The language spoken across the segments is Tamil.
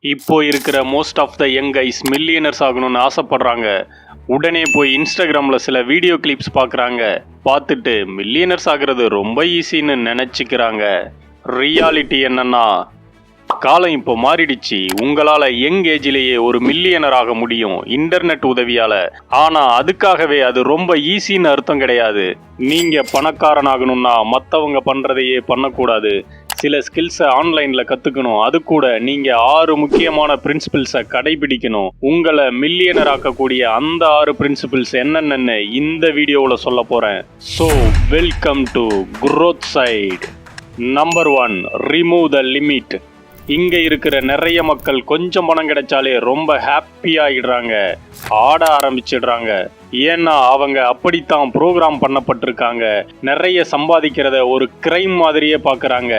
இப்போ இருக்கிற most of the young guys millionaires ஆகணும்னு ஆசைப்படுறாங்க. உடனே போய் இன்ஸ்டாகிராமில் சில வீடியோ கிளிப்ஸ் பார்க்குறாங்க. பார்த்துட்டு மில்லியனர்ஸ் ஆகிறது ரொம்ப ஈஸின்னு நினச்சிக்கிறாங்க. ரியாலிட்டி என்னன்னா, காலம் இப்போ மாறிடுச்சு. உங்களால் யங் ஏஜிலேயே ஒரு மில்லியனர் ஆக முடியும் இன்டர்நெட் உதவியால். ஆனால் அதுக்காகவே அது ரொம்ப ஈஸின்னு அர்த்தம் கிடையாது. நீங்கள் பணக்காரன் ஆகணும்னா மற்றவங்க பண்ணுறதையே பண்ணக்கூடாது. சில ஸ்கில்ஸை ஆன்லைனில் கற்றுக்கணும். அது கூட நீங்கள் 6 முக்கியமான பிரின்சிபிள்ஸை கடைபிடிக்கணும். உங்களை மில்லியனர் ஆக்கக்கூடிய அந்த 6 பிரின்சிபிள்ஸ் என்னென்னு இந்த வீடியோவில் சொல்ல போகிறேன். So welcome to growth side. Number 1, remove the limit. இங்கே இருக்கிற நிறைய மக்கள் கொஞ்சம் பணம் கிடைச்சாலே ரொம்ப ஹாப்பியாகிடுறாங்க, ஆட ஆரம்பிச்சிடுறாங்க. ஏன்னா அவங்க அப்படித்தான் ப்ரோக்ராம் பண்ணப்பட்டிருக்காங்க. நிறைய சம்பாதிக்கிறத ஒரு கிரைம் மாதிரியே பார்க்குறாங்க.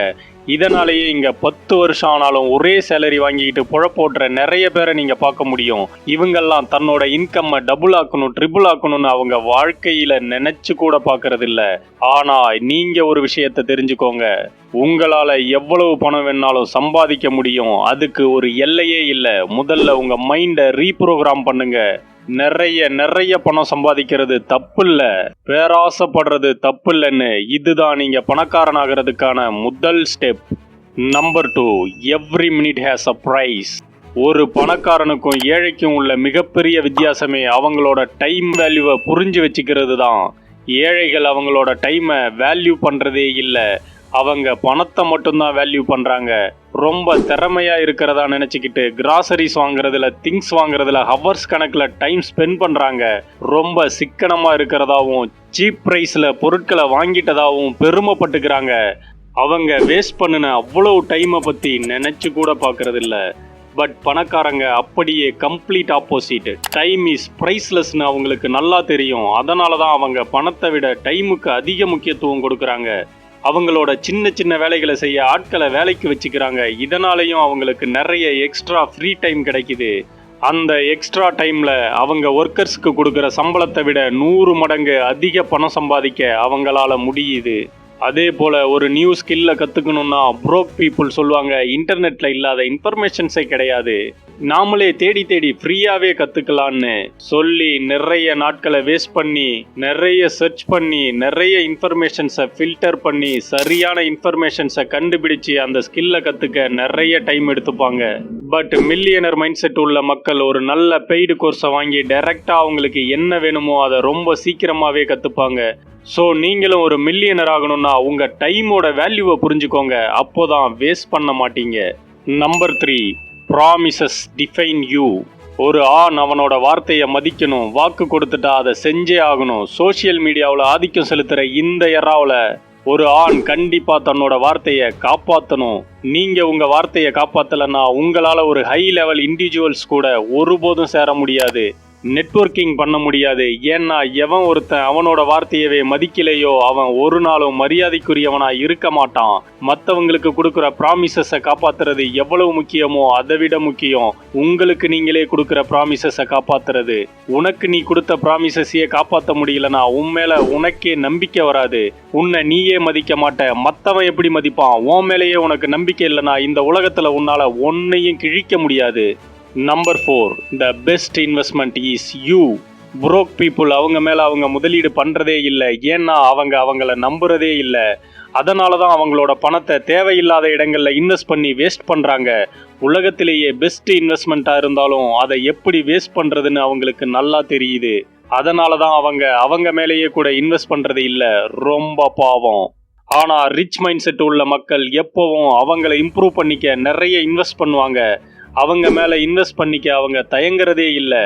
இதனாலேயே இங்கே 10 வருஷம் ஆனாலும் ஒரே சேலரி வாங்கிக்கிட்டு புழப்போடுற நிறைய பேரை நீங்கள் பார்க்க முடியும். இவங்கெல்லாம் தன்னோட இன்கம்மை டபுள் ஆக்கணும், ட்ரிபிள் ஆக்கணும்னு அவங்க வாழ்க்கையில் நினச்சி கூட பார்க்கறது இல்லை. ஆனால் நீங்கள் ஒரு விஷயத்தை தெரிஞ்சுக்கோங்க, உங்களால் எவ்வளவு பணம் வேணாலும் சம்பாதிக்க முடியும். அதுக்கு ஒரு எல்லையே இல்லை. முதல்ல உங்கள் மைண்டை ரீப்ரோக்ராம் பண்ணுங்க. நிறைய பணம் சம்பாதிக்கிறது தப்பு இல்லை, பேராசைப்படுறது தப்பு இல்லைன்னு. இதுதான் நீங்க பணக்காரன் ஆகிறதுக்கான முதல் step. Number 2, every minute has a price. ஒரு பணக்காரனுக்கும் ஏழைக்கும் உள்ள மிகப்பெரிய வித்தியாசமே அவங்களோட டைம் வேல்யூவை புரிஞ்சு வச்சுக்கிறது தான். ஏழைகள் அவங்களோட டைமை வேல்யூ பண்றதே இல்லை, அவங்க பணத்தை மட்டும்தான் வேல்யூ பண்ணுறாங்க. ரொம்ப திறமையாக இருக்கிறதா நினச்சிக்கிட்டு கிராசரிஸ் வாங்குறதுல, திங்ஸ் வாங்குறதுல ஹவர்ஸ் கணக்கில் டைம் ஸ்பெண்ட் பண்ணுறாங்க. ரொம்ப சிக்கனமாக இருக்கிறதாவும் சீப் ப்ரைஸில் பொருட்களை வாங்கிட்டதாகவும் பெருமைப்பட்டுக்கிறாங்க. அவங்க வேஸ்ட் பண்ணின அவ்வளோ டைமை பற்றி நினச்சி கூட பார்க்கறதில்ல. பட் பணக்காரங்க அப்படியே கம்ப்ளீட் ஆப்போசிட். டைம் இஸ் ப்ரைஸ்லெஸ்ன்னு அவங்களுக்கு நல்லா தெரியும். அதனால தான் அவங்க பணத்தை விட டைமுக்கு அதிக முக்கியத்துவம் கொடுக்குறாங்க. அவங்களோட சின்ன வேலைகளை செய்ய ஆட்களை வேலைக்கு வச்சுக்கிறாங்க. இதனாலையும் அவங்களுக்கு நிறைய எக்ஸ்ட்ரா ஃப்ரீ டைம் கிடைக்குது. அந்த எக்ஸ்ட்ரா டைமில் அவங்க ஒர்க்கர்ஸுக்கு கொடுக்குற சம்பளத்தை விட 100 மடங்கு அதிக பணம் சம்பாதிக்க அவங்களால முடியுது. அதே போல் ஒரு நியூ ஸ்கில்ல கற்றுக்கணுன்னா ப்ரோக் பீப்புள் சொல்லுவாங்க, இன்டர்நெட்டில் இல்லாத இன்ஃபர்மேஷன்ஸே கிடையாது, நாமளே தேடி ஃப்ரீயாகவே கற்றுக்கலான்னு சொல்லி நிறைய நாட்களை வேஸ்ட் பண்ணி, நிறைய சர்ச் பண்ணி, நிறைய இன்ஃபர்மேஷன்ஸை ஃபில்டர் பண்ணி, சரியான இன்ஃபர்மேஷன்ஸை கண்டுபிடிச்சி அந்த ஸ்கில்லை கற்றுக்க நிறைய டைம் எடுத்துப்பாங்க. பட் மில்லியனர் மைண்ட் செட் உள்ள மக்கள் ஒரு நல்ல பெய்டு கோர்ஸை வாங்கி டைரெக்டாக அவங்களுக்கு என்ன வேணுமோ அதை ரொம்ப சீக்கிரமாகவே கற்றுப்பாங்க. ஸோ நீங்களும் ஒரு மில்லியனர் ஆகணும்னா உங்கள் டைமோட வேல்யூவை புரிஞ்சுக்கோங்க. அப்போதான் வேஸ்ட் பண்ண மாட்டீங்க. Number 3, promises define you. ஒரு ஆண் அவனோட வார்த்தையை மதிக்கணும். வாக்கு கொடுத்துட்டா அதை செஞ்சே ஆகணும். சோஷியல் மீடியாவில் ஆதிக்கம் செலுத்துகிற இந்த எராவில் ஒரு ஆண் கண்டிப்பாக தன்னோட வார்த்தையை காப்பாற்றணும். நீங்கள் உங்கள் வார்த்தையை காப்பாற்றலைன்னா உங்களால் ஒரு ஹை லெவல் இண்டிவிஜுவல்ஸ் கூட ஒருபோதும் சேர முடியாது, நெட்வொர்க்கிங் பண்ண முடியாது. ஏன்னா எவன் ஒருத்தன் அவனோட வார்த்தையவே மதிக்கலையோ அவன் ஒரு நாளும் மரியாதைக்குரியவனாக இருக்க மாட்டான். மற்றவங்களுக்கு கொடுக்குற ப்ராமிசஸை காப்பாற்றுறது எவ்வளவு முக்கியமோ அதை விட முக்கியம் உங்களுக்கு நீங்களே கொடுக்குற ப்ராமிசஸை காப்பாற்றுறது. உனக்கு நீ கொடுத்த ப்ராமிசஸையே காப்பாற்ற முடியலனா உன் மேலே உனக்கே நம்பிக்கை வராது. உன்னை நீயே மதிக்க மாட்ட, மற்றவன் எப்படி மதிப்பான்? உன் மேலேயே உனக்கு நம்பிக்கை இல்லைனா இந்த உலகத்தில் உன்னால் ஒன்னையும் கிழிக்க முடியாது. Number 4, the best investment is you. புரோக் people அவங்க மேலே அவங்க முதலீடு பண்ணுறதே இல்லை. ஏன்னா அவங்கள நம்புறதே இல்லை. அதனால தான் அவங்களோட பணத்தை தேவையில்லாத இடங்களில் இன்வெஸ்ட் பண்ணி வேஸ்ட் பண்ணுறாங்க. உலகத்திலேயே பெஸ்ட் இன்வெஸ்ட்மெண்ட்டாக இருந்தாலும் அதை எப்படி வேஸ்ட் பண்ணுறதுன்னு அவங்களுக்கு நல்லா தெரியுது. அதனால தான் அவங்க மேலேயே கூட இன்வெஸ்ட் பண்ணுறது இல்லை. ரொம்ப பாவம். ஆனால் ரிச் மைண்ட் செட் உள்ள மக்கள் எப்போவும் அவங்கள இம்ப்ரூவ் பண்ணிக்க நிறைய இன்வெஸ்ட் பண்ணுவாங்க. அவங்க மேலே இன்வெஸ்ட் பண்ணிக்க அவங்க தயங்குறதே இல்லை.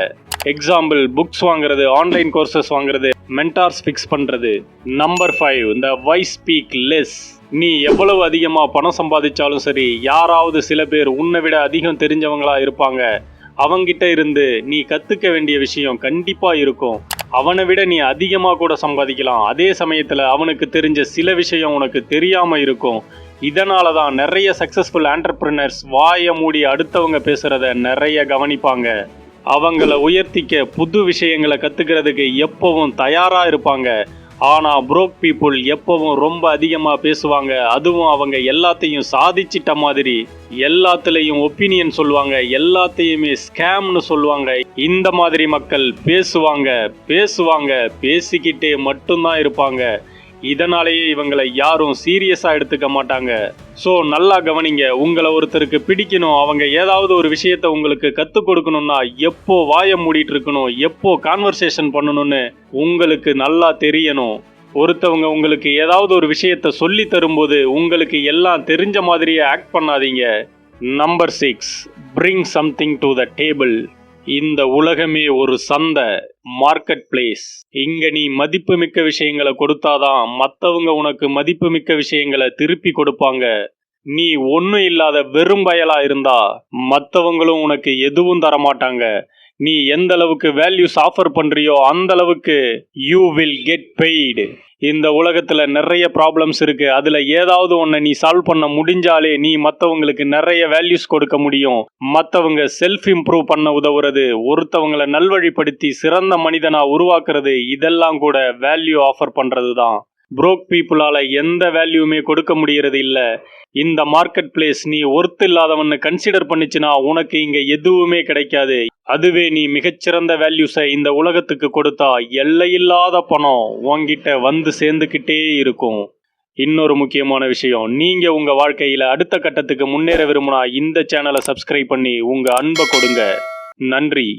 எக்ஸாம்பிள், புக்ஸ் வாங்குறது, ஆன்லைன் கோர்சஸ் வாங்குறது, மென்டார்ஸ் ஃபிக்ஸ் பண்ணுறது. Number 5, the vice speak less. நீ எவ்வளவு அதிகமாக பணம் சம்பாதிச்சாலும் சரி, யாராவது சில பேர் உன்னை விட அதிகம் தெரிஞ்சவங்களா இருப்பாங்க. அவங்கிட்ட இருந்து நீ கற்றுக்க வேண்டிய விஷயம் கண்டிப்பாக இருக்கும். அவனை விட நீ அதிகமாக கூட சம்பாதிக்கலாம். அதே சமயத்தில் அவனுக்கு தெரிஞ்ச சில விஷயம் உனக்கு தெரியாமல் இருக்கும். இதனால தான் நிறைய சக்ஸஸ்ஃபுல் ஆண்டர்பிரினர்ஸ் வாயை மூடி அடுத்தவங்க பேசுகிறத நிறைய கவனிப்பாங்க. அவங்கள உயர்த்திக்க புது விஷயங்களை கற்றுக்கிறதுக்கு எப்பவும் தயாராக இருப்பாங்க. ஆனா புரோக் பீப்புள் எப்பவும் ரொம்ப அதிகமா பேசுவாங்க. அதுவும் அவங்க எல்லாத்தையும் சாதிச்சிட்ட மாதிரி, எல்லாத்துலயும் ஒப்பீனியன் சொல்லுவாங்க, எல்லாத்தையுமே ஸ்கேம்னு சொல்லுவாங்க. இந்த மாதிரி மக்கள் பேசுவாங்க, பேசிக்கிட்டே மட்டும்தான் இருப்பாங்க. இதனாலேயே இவங்களை யாரும் சீரியஸா எடுத்துக்க மாட்டாங்க. ஸோ நல்லா கவனிங்க. உங்களை ஒருத்தருக்கு பிடிக்கணும், அவங்க ஏதாவது ஒரு விஷயத்த உங்களுக்கு கற்றுக் கொடுக்கணும்னா எப்போ வாயை மூடிட்டு இருக்கணும், எப்போ கான்வர்சேஷன் பண்ணணும்னு உங்களுக்கு நல்லா தெரியணும். ஒருத்தவங்க உங்களுக்கு ஏதாவது ஒரு விஷயத்த சொல்லி தரும்போது உங்களுக்கு எல்லாம் தெரிஞ்ச மாதிரியே ஆக்ட் பண்ணாதீங்க. Number 6, bring something to the table. இந்த உலகமே ஒரு சந்தை, மார்க்கெட் பிளேஸ். இங்க நீ மதிப்புமிக்க விஷயங்களை கொடுத்தாதான் மற்றவங்க உனக்கு மதிப்புமிக்க விஷயங்களை திருப்பி கொடுப்பாங்க. நீ ஒன்றும் இல்லாத வெறும் பயலா இருந்தா மற்றவங்களும் உனக்கு எதுவும் தரமாட்டாங்க. நீ எந்த அளவுக்கு வேல்யூஸ் ஆஃபர் பண்றியோ அந்த அளவுக்கு யூ வில் கெட் பெய்டு. இந்த உலகத்துல நிறைய ப்ராப்ளம்ஸ் இருக்கு. அதுல ஏதாவது ஒன்றை நீ சால்வ் பண்ண முடிஞ்சாலே நீ மற்றவங்களுக்கு நிறைய வேல்யூஸ் கொடுக்க முடியும். மற்றவங்க செல்ஃப் இம்ப்ரூவ் பண்ண உதவுறது, ஒருத்தவங்களை நல்வழிப்படுத்தி சிறந்த மனிதனா உருவாக்குறது, இதெல்லாம் கூட வேல்யூ ஆஃபர் பண்றது தான். புரோக் பீப்புளால எந்த வேல்யூமே கொடுக்க முடியறது இல்ல. இந்த மார்க்கெட் பிளேஸ் நீ ஒர்த் இல்லாதவன்னு கன்சிடர் பண்ணிச்சுன்னா உனக்கு இங்க எதுவுமே கிடைக்காது. அதுவே நீ மிகச்சிறந்த வேல்யூஸை இந்த உலகத்துக்கு கொடுத்தா எல்லையில்லாத பணம் உன்கிட்ட வந்து சேர்ந்துக்கிட்டே இருக்கும். இன்னொரு முக்கியமான விஷயம், நீங்க உங்க வாழ்க்கையில அடுத்த கட்டத்துக்கு முன்னேற விரும்பினா இந்த சேனலை சப்ஸ்கிரைப் பண்ணி உங்க அன்பை கொடுங்க. நன்றி.